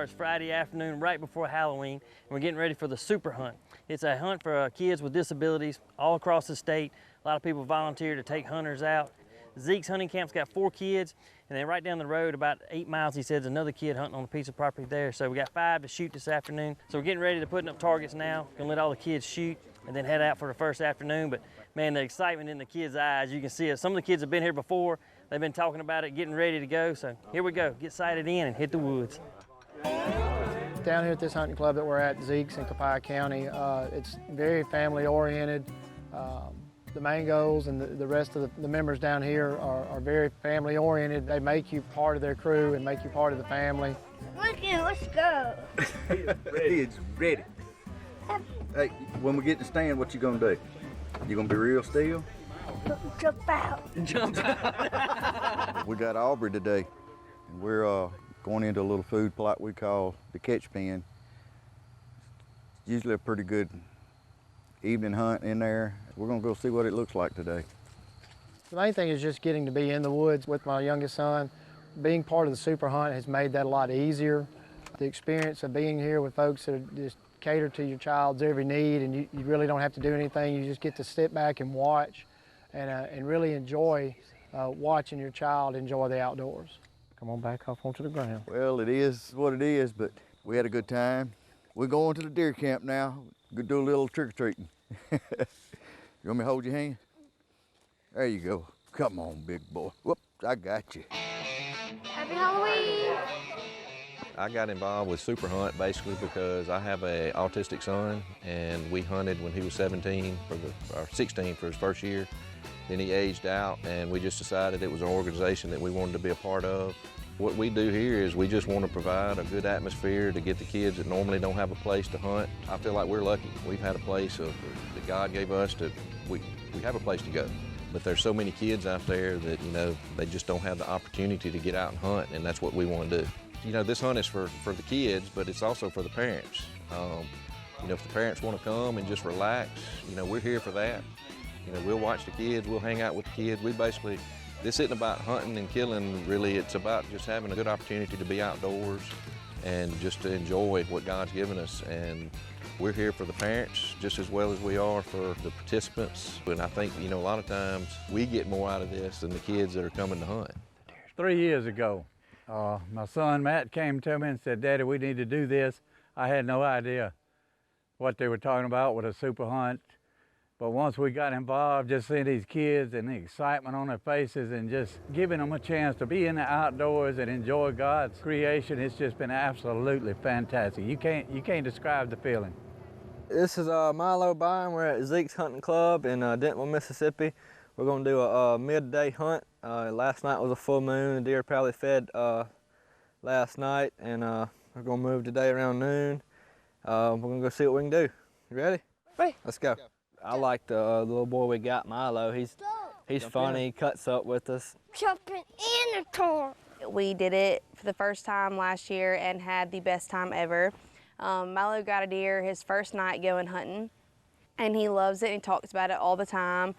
starts Friday afternoon right before Halloween, and we're getting ready for the Super Hunt. It's a hunt for kids with disabilities all across the state. A lot of people volunteer to take hunters out. Zeke's hunting camp's got 4 kids, and then right down the road about 8 miles, he says, another kid hunting on a piece of property there. So we got 5 to shoot this afternoon. So we're getting ready to putting up targets now. Gonna let all the kids shoot and then head out for the first afternoon. But man, the excitement in the kids' eyes, you can see it. Some of the kids have been here before. They've been talking about it, getting ready to go. So here we go, get sighted in and hit the woods. Down here at this hunting club that we're at, Zeke's in Copiah County, it's very family oriented. The Mangolds and the rest of the members down here are very family oriented. They make you part of their crew and make you part of the family. Let's go. It's ready. Hey, when we get in the stand, what you gonna do? You gonna be real still? Jump out. Jump out. We got Aubrey today, and we're going into a little food plot we call the catch pen. It's usually a pretty good evening hunt in there. We're gonna go see what it looks like today. The main thing is just getting to be in the woods with my youngest son. Being part of the Super Hunt has made that a lot easier. The experience of being here with folks that just cater to your child's every need, and you really don't have to do anything. You just get to sit back and watch and really enjoy watching your child enjoy the outdoors. Come on back off onto the ground. Well, it is what it is, but we had a good time. We're going to the deer camp now. Go do a little trick-or-treating. You want me to hold your hand? There you go. Come on, big boy. Whoop, I got you. Happy Halloween. I got involved with Super Hunt basically because I have an autistic son, and we hunted when he was 17 or 16 for his first year. Then he aged out, and we just decided it was an organization that we wanted to be a part of. What we do here is we just want to provide a good atmosphere to get the kids that normally don't have a place to hunt. I feel like we're lucky. We've had a place that God gave us we have a place to go. But there's so many kids out there that, they just don't have the opportunity to get out and hunt, and that's what we want to do. This hunt is for the kids, but it's also for the parents. If the parents want to come and just relax, we're here for that. We'll watch the kids, we'll hang out with the kids. This isn't about hunting and killing, really. It's about just having a good opportunity to be outdoors and just to enjoy what God's given us. And we're here for the parents just as well as we are for the participants. And I think, a lot of times we get more out of this than the kids that are coming to hunt. 3 years ago, my son Matt came to me and said, "Daddy, we need to do this." I had no idea what they were talking about with a super hunt. But once we got involved, just seeing these kids and the excitement on their faces and just giving them a chance to be in the outdoors and enjoy God's creation, it's just been absolutely fantastic. You can't describe the feeling. This is Milo Byron. We're at Zeke's Hunting Club in Dentonville, Mississippi. We're going to do a midday hunt. Last night was a full moon. The deer probably fed last night, and we're going to move today around noon. We're going to go see what we can do. You ready? Ready. Let's go. I like the little boy we got, Milo. He's funny. He cuts up with us. Jumping in the car. We did it for the first time last year and had the best time ever. Milo got a deer his first night going hunting, and he loves it and he talks about it all the time.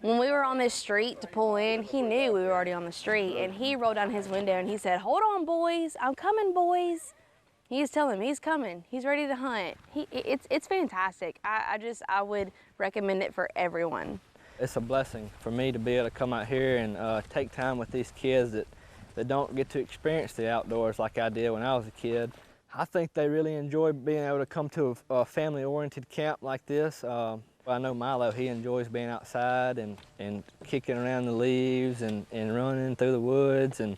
When we were on this street to pull in, he knew we were already on the street, and he rolled down his window and he said, "Hold on, boys, I'm coming, boys." He's telling me he's coming. He's ready to hunt. It's fantastic. I would recommend it for everyone. It's a blessing for me to be able to come out here and take time with these kids that don't get to experience the outdoors like I did when I was a kid. I think they really enjoy being able to come to a family-oriented camp like this. I know Milo, he enjoys being outside and kicking around the leaves and running through the woods, and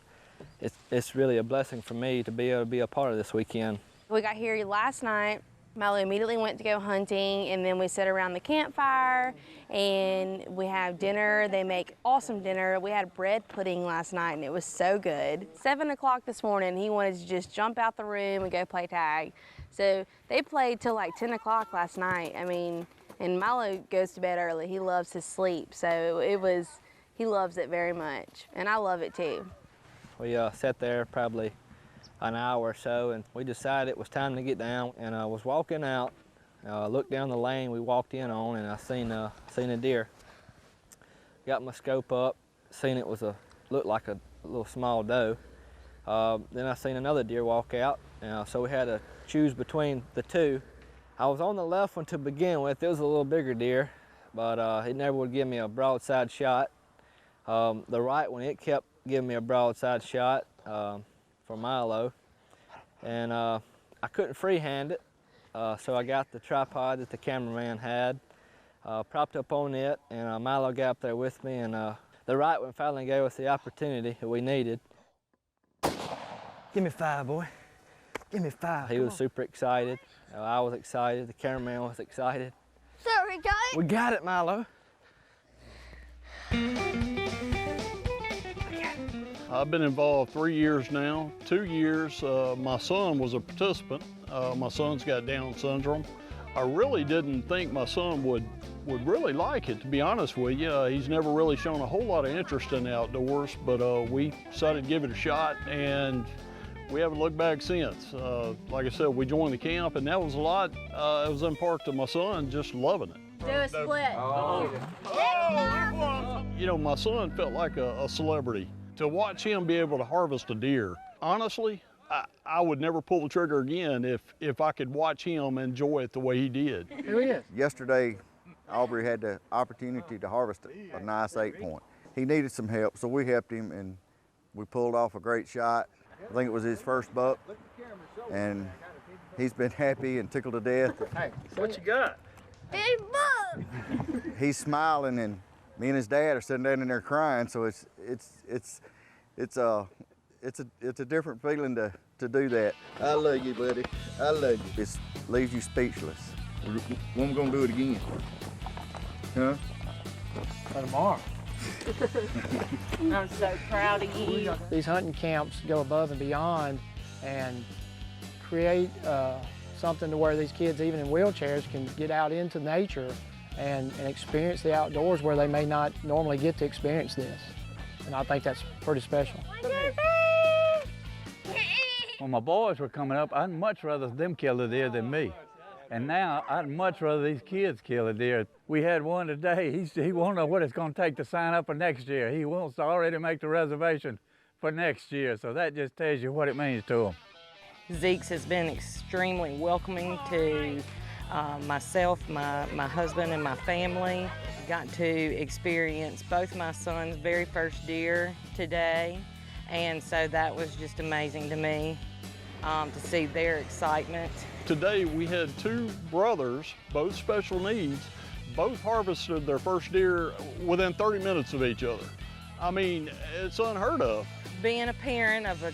it's really a blessing for me to be able to be a part of this weekend. We got here last night. Milo immediately went to go hunting, and then we sat around the campfire and we have dinner. They make awesome dinner. We had bread pudding last night and it was so good. 7 o'clock this morning, he wanted to just jump out the room and go play tag. So they played till like 10 o'clock last night. And Milo goes to bed early. He loves his sleep. So he loves it very much. And I love it too. We sat there probably an hour or so, and we decided it was time to get down. And I was walking out, looked down the lane we walked in on, and I seen a deer. Got my scope up, seen it looked like a little small doe. Then I seen another deer walk out, so we had to choose between the two. I was on the left one to begin with. It was a little bigger deer, but it never would give me a broadside shot. The right one, it kept giving me a broadside shot for Milo, and I couldn't freehand it, so I got the tripod that the cameraman had, propped up on it, and Milo got up there with me, and the right one finally gave us the opportunity that we needed. Give me 5, boy. Give me 5. He was super excited. I was excited. The cameraman was excited. So we got it? We got it, Milo. I've been involved 3 years now. 2 years, my son was a participant. My son's got Down syndrome. I really didn't think my son would really like it, to be honest with you. He's never really shown a whole lot of interest in the outdoors, but we decided to give it a shot, and we haven't looked back since. Like I said, we joined the camp, and that was a lot. It was in part to my son just loving it. Do a split. You know, my son felt like a celebrity. To watch him be able to harvest a deer, honestly, I would never pull the trigger again if I could watch him enjoy it the way he did. Here he is. Yesterday, Aubrey had the opportunity to harvest a nice 8-point. He needed some help, so we helped him, and we pulled off a great shot. I think it was his first buck, and he's been happy and tickled to death. Hey, What you got? Big bug! He's smiling, and me and his dad are sitting down in there crying. So it's a different feeling to do that. I love you, buddy. I love you. It leaves you speechless. When we gonna do it again? Huh? for tomorrow. I'm so proud of you. These hunting camps go above and beyond and create something to where these kids, even in wheelchairs, can get out into nature and experience the outdoors where they may not normally get to experience this. And I think that's pretty special. When my boys were coming up, I'd much rather them kill a deer than me. And now I'd much rather these kids kill a deer. We had one today, he won't know what it's gonna take to sign up for next year. He wants to already make the reservation for next year, so that just tells you what it means to him. Zeke's has been extremely welcoming to myself, my husband, and my family. Got to experience both my sons' very first deer today, and so that was just amazing to me to see their excitement. Today we had two brothers, both special needs, both harvested their first deer within 30 minutes of each other. I mean, it's unheard of. Being a parent of a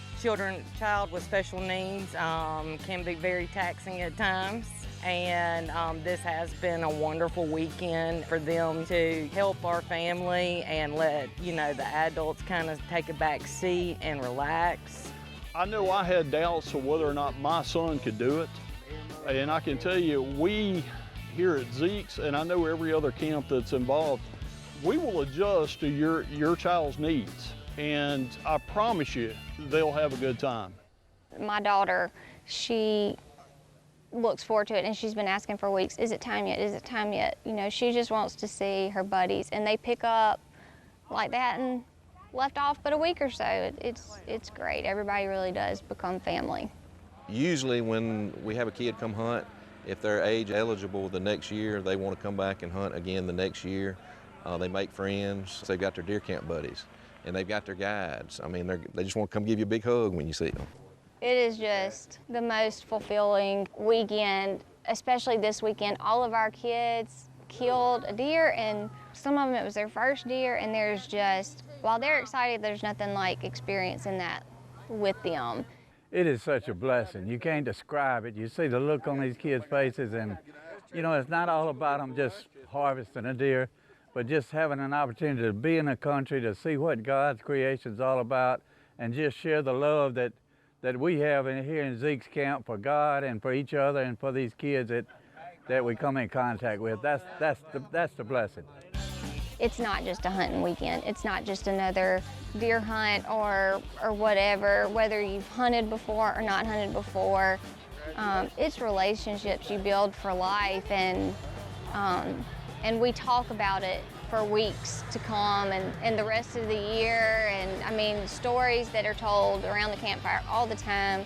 child with special needs can be very taxing at times, and this has been a wonderful weekend for them to help our family and let the adults kind of take a back seat and relax. I know I had doubts of whether or not my son could do it, and I can tell you, we here at Zeke's, and I know every other camp that's involved, we will adjust to your child's needs, and I promise you, they'll have a good time. My daughter, she looks forward to it, and she's been asking for weeks, is it time yet, is it time yet? She just wants to see her buddies, and they pick up like that and left off but a week or so. It's great. Everybody really does become family. Usually when we have a kid come hunt, if they're age eligible the next year, they want to come back and hunt again the next year. They make friends. They've got their deer camp buddies, and they've got their guides. I mean, they just want to come give you a big hug when you see them. It is just the most fulfilling weekend, especially this weekend. All of our kids killed a deer, and some of them it was their first deer, and there's just, while they're excited, there's nothing like experiencing that with them. It is such a blessing. You can't describe it. You see the look on these kids' faces, and it's not all about them just harvesting a deer, but just having an opportunity to be in a country, to see what God's creation is all about, and just share the love that we have here in Zeke's camp for God and for each other and for these kids that we come in contact with. That's the blessing. It's not just a hunting weekend. It's not just another deer hunt or whatever, whether you've hunted before or not hunted before. It's relationships you build for life, and we talk about it for weeks to come and the rest of the year. And I mean, stories that are told around the campfire all the time.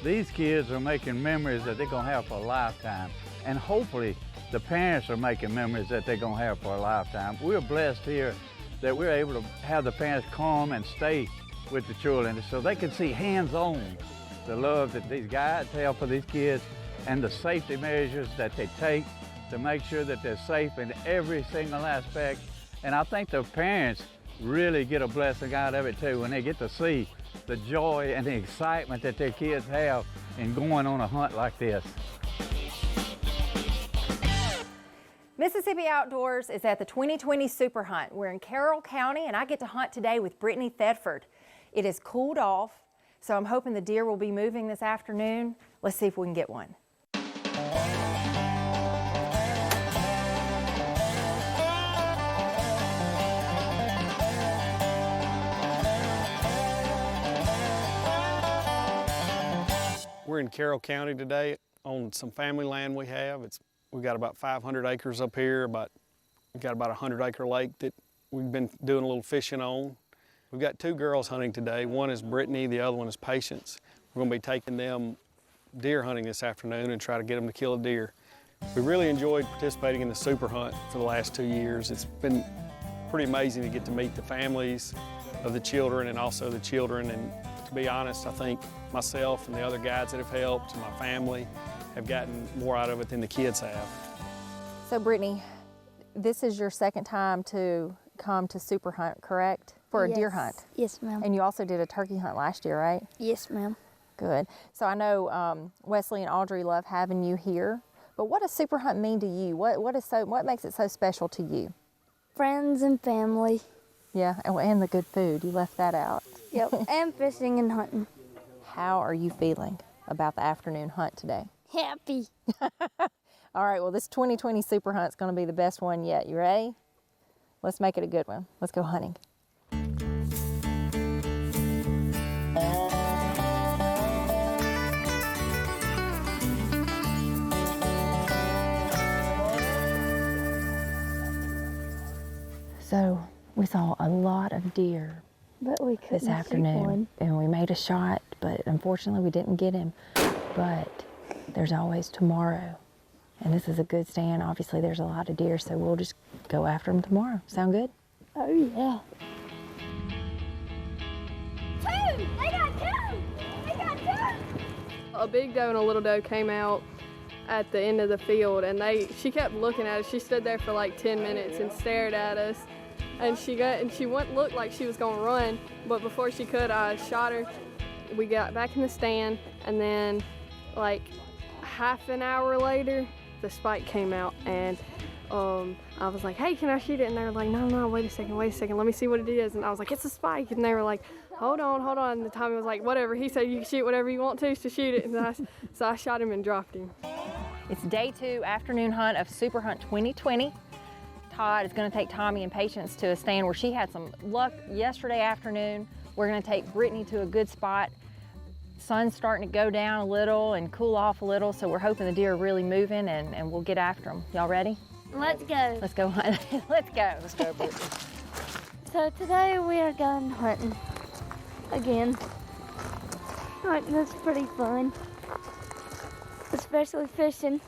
These kids are making memories that they're gonna have for a lifetime. And hopefully the parents are making memories that they're gonna have for a lifetime. We're blessed here that we're able to have the parents come and stay with the children so they can see hands-on the love that these guides have for these kids and the safety measures that they take to make sure that they're safe in every single aspect. And I think the parents really get a blessing out of it too when they get to see the joy and the excitement that their kids have in going on a hunt like this. Mississippi Outdoors is at the 2020 Super Hunt. We're in Carroll County and I get to hunt today with Brittany Thetford. It has cooled off, so I'm hoping the deer will be moving this afternoon. Let's see if we can get one. We're in Carroll County today on some family land we have. We've got about 500 acres up here. We've got about a 100-acre lake that we've been doing a little fishing on. We've got 2 girls hunting today. One is Brittany, the other one is Patience. We're gonna be taking them deer hunting this afternoon and try to get them to kill a deer. We really enjoyed participating in the Super Hunt for the last 2 years. It's been pretty amazing to get to meet the families of the children and also the children. And to be honest, I think myself and the other guides that have helped, and my family, have gotten more out of it than the kids have. So Brittany, this is your second time to come to Super Hunt, correct? For a deer hunt? Yes, ma'am. And you also did a turkey hunt last year, right? Yes, ma'am. Good. So I know Wesley and Audrey love having you here, but what does Super Hunt mean to you? What makes it so special to you? Friends and family. Yeah, and the good food. You left that out. Yep, and fishing and hunting. How are you feeling about the afternoon hunt today? Happy. All right, well, this 2020 Super Hunt is going to be the best one yet. You ready? Let's make it a good one. Let's go hunting. So we saw a lot of deer But we couldn't this afternoon, shoot one. and we made a shot, but unfortunately we didn't get him. But there's always tomorrow, and this is a good stand. Obviously there's a lot of deer, so we'll just go after them tomorrow. Sound good? Oh, yeah. 2! They got 2! They got 2! A big doe and a little doe came out at the end of the field, and she kept looking at us. She stood there for like 10 minutes and stared at us, and she looked like she was gonna run, but before she could, I shot her. We got back in the stand, and then like half an hour later, the spike came out, and I was like, hey, can I shoot it? And they were like, no, wait a second, let me see what it is. And I was like, it's a spike. And they were like, hold on. And Tommy was like, whatever. He said, you can shoot whatever you want to shoot it. And so I shot him and dropped him. It's day 2 afternoon hunt of Super Hunt 2020. Todd is going to take Tommy and Patience to a stand where she had some luck yesterday afternoon. We're going to take Brittany to a good spot. Sun's starting to go down a little and cool off a little, so we're hoping the deer are really moving, and we'll get after them. Y'all ready? Let's go. Let's go hunt. Let's go. Let's go, Brittany. So today we are going hunting again. Hunting is pretty fun, especially fishing.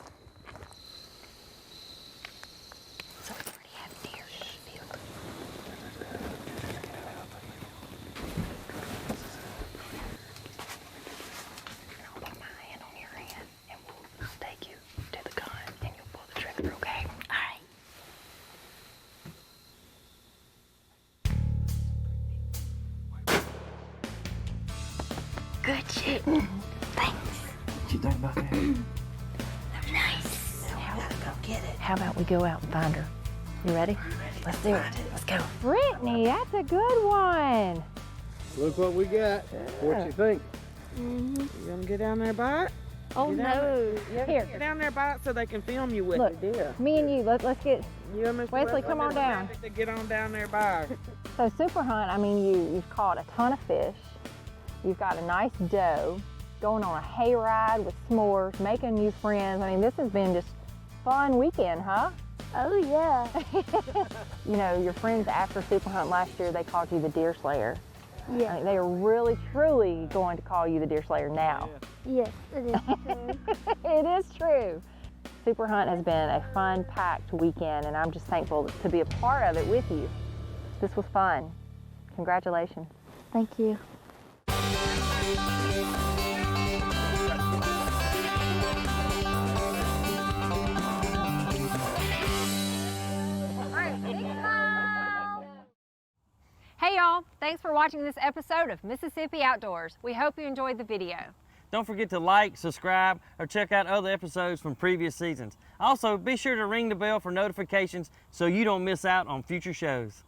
So we already have deer in the field. And I'll put my hand on your hand, and I'll take you to the gun, and you'll pull the trigger, okay? All right. Good shooting. Thanks. What you think about that? Nice. Now let's go get it. How about we go out and find her? You ready? Let's do it. Let's go. Brittany, that's a good one. Look what we got. What you think? You gonna get down there by it? Oh no. Here. Get down there by it so they can film you with Look, it. Yeah. me and you, let's get, You and Mr. Wesley, come on down. To get on down there by it. So Super Hunt, I mean, you've caught a ton of fish. You've got a nice doe, going on a hayride with s'mores, making new friends. I mean, this has been just fun weekend, huh? Oh, yeah. You know, your friends after Super Hunt last year, they called you the deer slayer. Yeah. I mean, they are really, truly going to call you the deer slayer now. Yes, it is true. It is true. Super Hunt has been a fun, packed weekend, and I'm just thankful to be a part of it with you. This was fun. Congratulations. Thank you. Hey y'all, thanks for watching this episode of Mississippi Outdoors. We hope you enjoyed the video. Don't forget to like, subscribe, or check out other episodes from previous seasons. Also, be sure to ring the bell for notifications so you don't miss out on future shows.